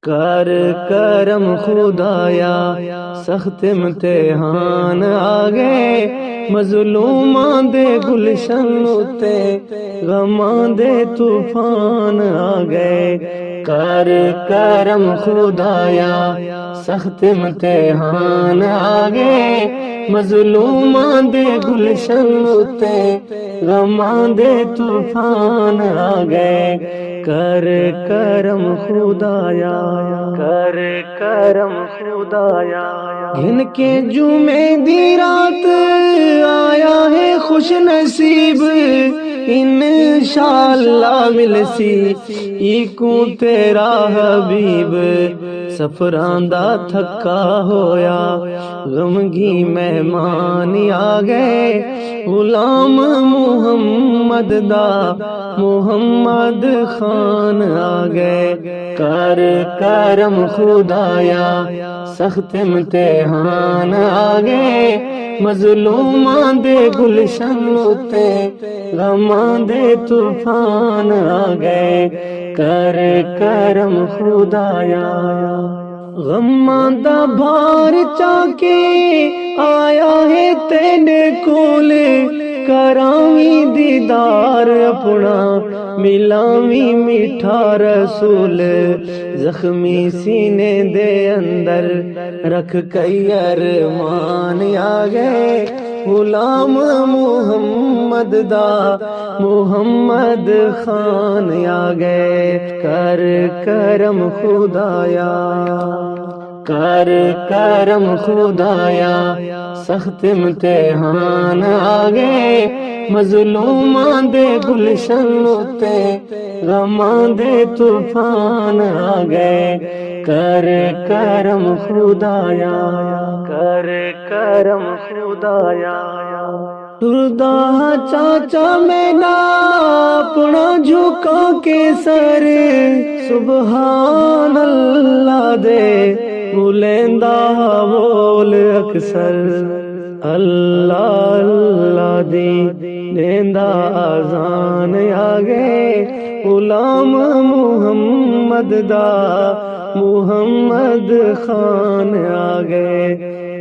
کر کرم خدایا سخت امتحان آ گئے، مظلوماں دے گلشن اتے غماں دے طوفان آ گئے۔ کر کرم خدایا سخت امتحان آ گئے، مظلوماں دے گلشن اتے غماں دے طوفان آ گئے۔ کر کرم خدایا، کر کرم خدایا، گن کے جمعے دی رات آیا ہے خوش نصیب، انشاءاللہ ملسی ایکوں تیرا حبیب۔ سفراں دا تھکا ہویا غمگی مہمان آ گئے، غلام محمد دا محمد خان آ گئے۔ کر کرم خدایا سخت امتحان آ گئے، مظلوماں دے گلشن اتے غماں دے طوفان آ گئے۔ کر کرم خدایا، غماں دا بھار چاکے آیا ہے تیرے کول، کراویں دیدار اپنا ملاویں میٹھا رسول۔ زخمی سینے دے اندر رکھ کئی ارمان آ گئے، غلام محمد دا محمد خان آ گئے۔ کر کرم خدایا، کر کرم خدایا سخت امتحان آ گئے، مظلوماں دے گلشن اتے غماں دے طوفان آ گئے۔ کر کرم خدایا، کر کرم خدایا، ٹردا چاچا میں نا اپنا جھکا کے سر، سبحان اللہ دے بولیندا بول اکثر، اللہ اللہ دی لیندا آزان آ گئے، غلام محمد دا محمد خان آ گئے۔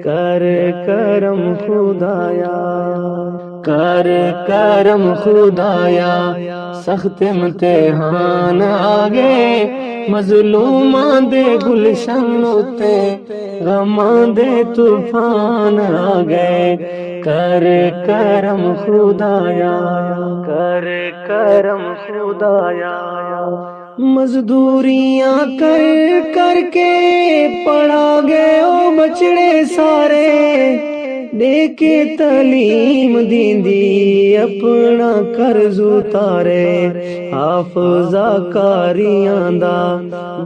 کر کرم خدایا، کر کرم خدایا سخت امتحان آ گئے، مظلوماں دے گلشن اتے غماں دے طوفان آ گئے۔ کر کرم خدایا، کر کرم خدایا، مزدوریاں کر کر کے پڑھا گئے او بچڑے سارے، دے کے تعلیم دیندی اپنا قرض اتارے، حافظہ کاریاں دا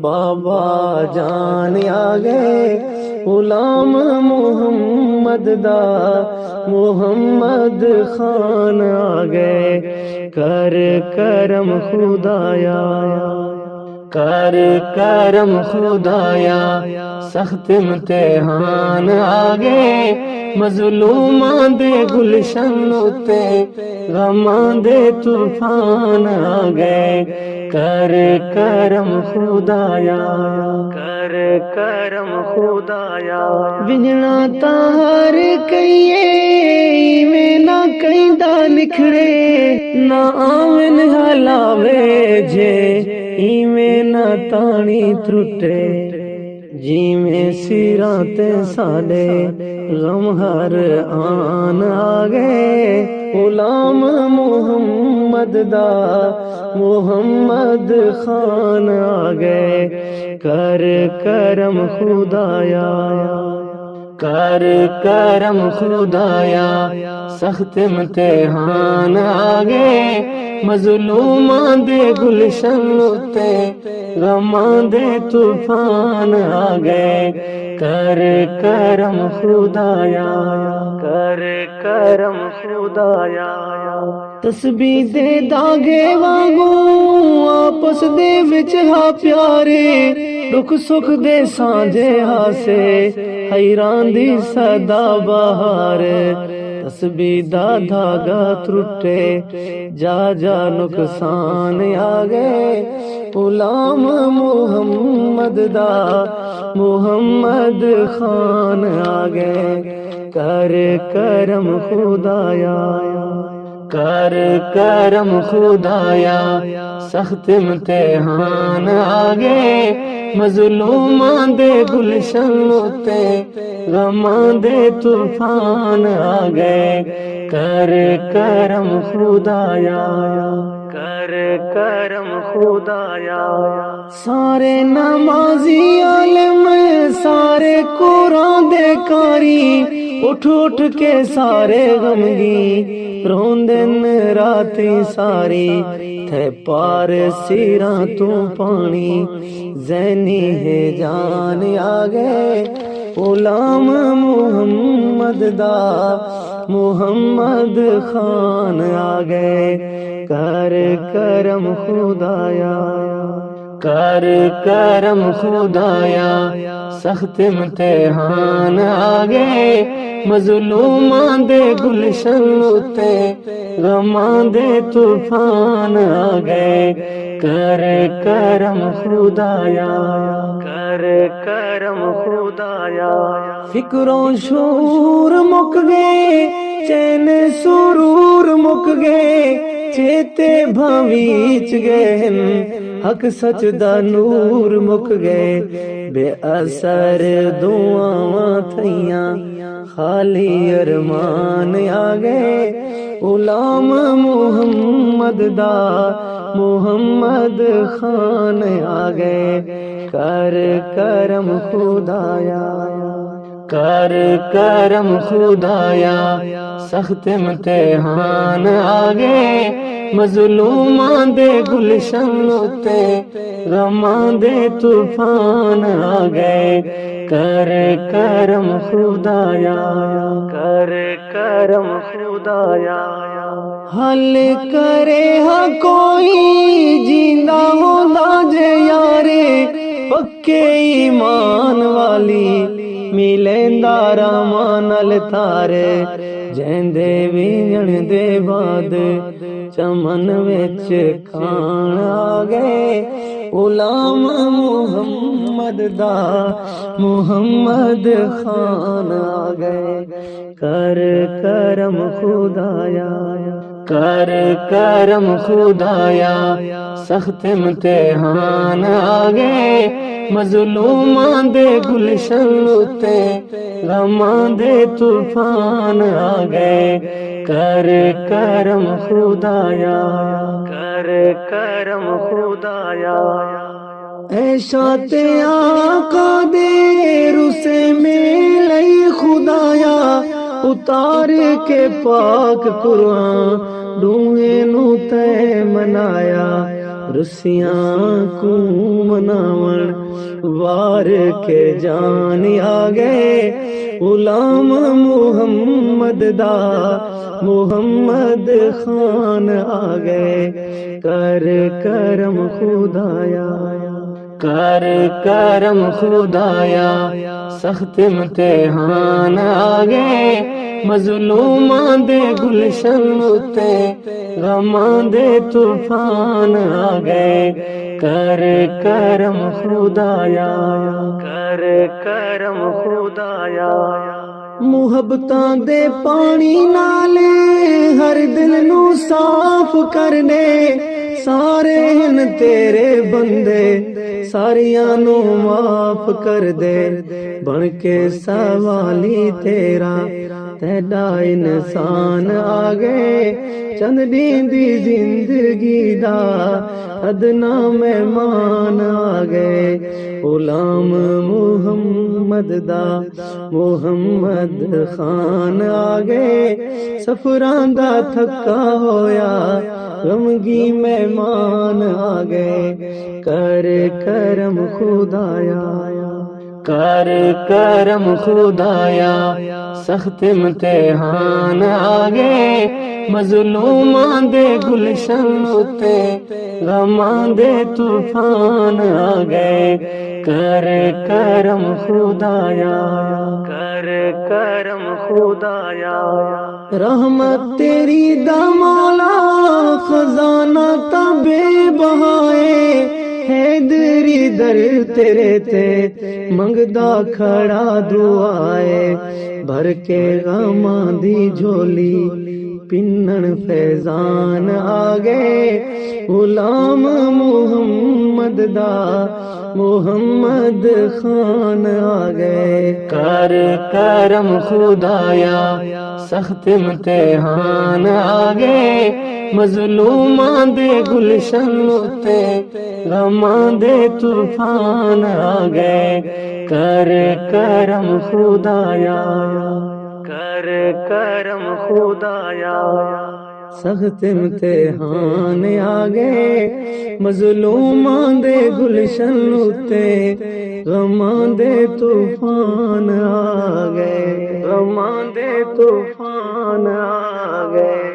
بابا جان آ گئے، غلام محمد دا محمد خان آ گئے۔ کر کرم خدایا، کر کرم خدایا سخت امتحان آ گئے، مظلوماں دے گلشن اتے غماں دے طوفان آ گئے۔ کر کرم خدایا، کر کرم خدایا، بجنا تار کئیے میں نہ کئیدا نکھڑے، نہ آمن ہلاوے جے ایویں نہ تانی ترٹے، جی میں سیراں تے ساڈے غم ہر آن آ گئے، غلام محمد دا محمد خان آ گئے۔ کر کرم خدایا، کر کرم خدایا سخت امتحان آ گئے، مظلوماں دے گلشن اتے غماں دے طوفان آ گئے۔ کر کرم خدایا، کر کرم خدایا، تسبیح دے داغے وانگوں آپس دے وچ ہا پیارے، دکھ سکھ دے سانجے ہاسے حیران دی صدا بہار، تسبیح دا دھاگا ٹوٹے جا جا نقصان آ گئے، غلام محمد دا محمد خان آ گئے، کر کرم خدایا، کر کرم خدایا، سخت امتحان آ گئے، مظلوماں دے گلشن اُتے غماں دے طوفان آ گئے، کر کرم خدایا، کر کرم خدایا۔ سارے نمازی عالم، سارے قرآن دے کاری، اٹھ اٹھ کے سارے غمگی روندن راتی ساری، تھے پار سیراں تو پانی زینی ہے جان آ گئے، غلام محمد دا محمد خان آ گئے، کر کرم خدایا، کر کرم خدایا، سخت امتحان آ گئے، مظلوماں دے گلشن اُتے غماں دے طوفان آ گئے، کر کرم خدایا، کر کرم خدایا۔ فکر و شور مک گئے، چین سرور مک گئے، چیتے بھویچ گئے، حق سچ دا نور مک گئے، بے اثر دعاواں تھیاں، خالی ارمان آ گئے، غلام محمد دا محمد خان آ گئے، کر کرم خدایا، کر کرم خدایا، سخت امتحان آ گئے، مظلوماں دے گلشن اُتے غماں دے طوفان آ گئے، کر کرم خدایا، کر کرم خدایا۔ حل کرے ہاں کوئی جیندہ ہوندا جے یارے، پکے ایمان والی ملیندا رامان تارے، جیندے وینجن دے بعد چمن وچ کھان آ گئے، غلام محمد دا محمد خان آ گئے، کر کرم خدایا، کر کرم خدایا، سخت امتحان آ گئے، مظلوماں دے گلشن اُتے غماں دے طوفان آ گئے، کر کرم خدایا، کر کرم خدایا۔ ایشا تے آقا دے رسے میں لئی خدایا، اتار کے پاک قرآن ڈوئے نو تے منایا، رسیاں کو مناون وار کے جان آ گئے، غلام محمد دا محمد خان آ گئے، کر کرم خدایا، کر کرم خدایا، سخت امتحان آ گئے، مظلوماں دے گلشن اُتے غماں دے طوفان آ گئے، کر کرم خدایا، کر کرم خدایا۔ محبتاں دے پانی نالے ہر دل نو صاف کرنے، سارے ہن تیرے بندے ساریاں نو معاف کر دے، بن کے سوالی تیرا تیڈا انسان آ گئے، چند دین دی زندگی دا ادنا مہمان آ گئے، غلام محمد دا محمد خان آ گئے، سفراں دا تھکا ہویا غمگی مہمان آ گئے، کر کرم خدایا، کر کرم خدایا، سخت امتحان آ گئے، مظلوماں دے گلشن اُتے غماں دے طوفان آ گئے، کر کرم خدایا، کر کرم خدایا، رحمت تیری دا مولا خزانہ تا بے بہائے، حیدری در تیرے تے منگدا کھڑا دعائے، بھر کے غماں دی جھولی پنن فیضان آگے، غلام محمد دا محمد خان آگئے، کر کرم خدایا سخت امتحان آگئے، مظلوماں دے گلشن تے غماں دے طوفان آگئے، کر کرم خدایا، کر کرم خدایا، سخت امتحان آگئے، مظلوماں دے گلشن تے غماں دے طوفان آگئے، غماں دے طوفان آگئے۔